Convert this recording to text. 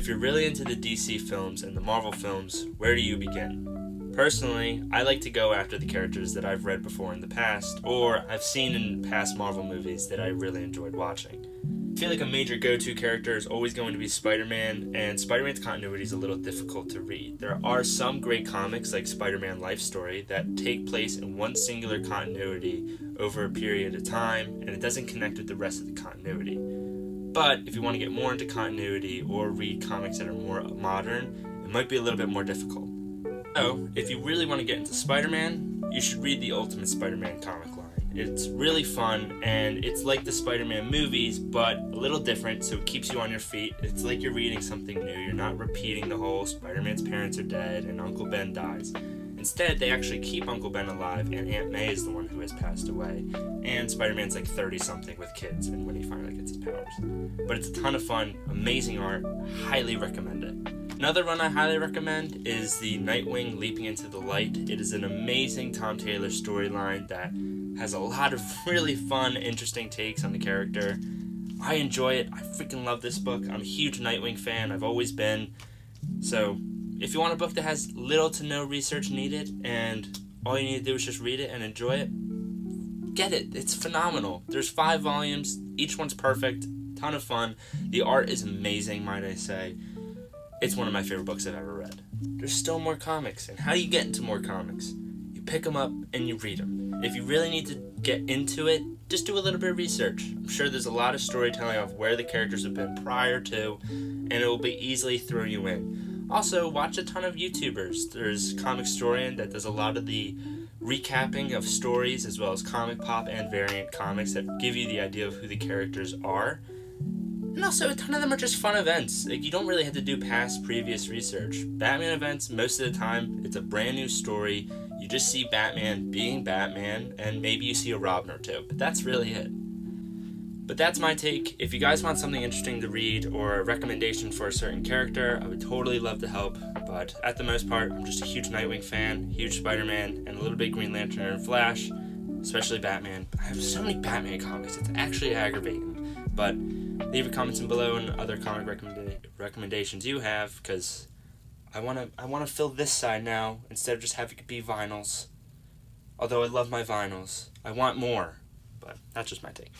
If you're really into the DC films and the Marvel films, where do you begin? Personally, I like to go after the characters that I've read before in the past, or I've seen in past Marvel movies that I really enjoyed watching. I feel like a major go-to character is always going to be Spider-Man, and Spider-Man's continuity is a little difficult to read. There are some great comics like Spider-Man Life Story that take place in one singular continuity over a period of time, and it doesn't connect with the rest of the continuity. But if you want to get more into continuity or read comics that are more modern, it might be a little bit more difficult. So, if you really want to get into Spider-Man, you should read the Ultimate Spider-Man comic line. It's really fun, and it's like the Spider-Man movies, but a little different, so it keeps you on your feet. It's like you're reading something new. You're not repeating the whole Spider-Man's parents are dead and Uncle Ben dies. Instead, they actually keep Uncle Ben alive, and Aunt May is the one who has passed away. And Spider-Man's like 30-something with kids, and when he finally gets his powers. But it's a ton of fun, amazing art, highly recommend it. Another run I highly recommend is the Nightwing Leaping into the Light. It is an amazing Tom Taylor storyline that has a lot of really fun, interesting takes on the character. I enjoy it. I freaking love this book. I'm a huge Nightwing fan. I've always been. So, if you want a book that has little to no research needed and all you need to do is just read it and enjoy it, get it. It's phenomenal. There's 5 volumes. Each one's perfect. Ton of fun. The art is amazing, might I say. It's one of my favorite books I've ever read. There's still more comics. And how do you get into more comics? You pick them up and you read them. If you really need to get into it, just do a little bit of research. I'm sure there's a lot of storytelling of where the characters have been prior to, and it will be easily throw you in. Also, watch a ton of YouTubers. There's Comic Storian that does a lot of the recapping of stories, as well as Comic Pop and variant comics that give you the idea of who the characters are. And also, a ton of them are just fun events. Like, you don't really have to do previous research. Batman events, most of the time, it's a brand new story. You just see Batman being Batman, and maybe you see a Robin or two. But that's really it. But that's my take. If you guys want something interesting to read or a recommendation for a certain character, I would totally love to help. But at the most part, I'm just a huge Nightwing fan, huge Spider-Man, and a little bit Green Lantern and Flash, especially Batman. I have so many Batman comics, it's actually aggravating. But leave your comments below and other comic recommendations you have, because I wanna fill this side now instead of just having it be vinyls. Although I love my vinyls, I want more. But that's just my take.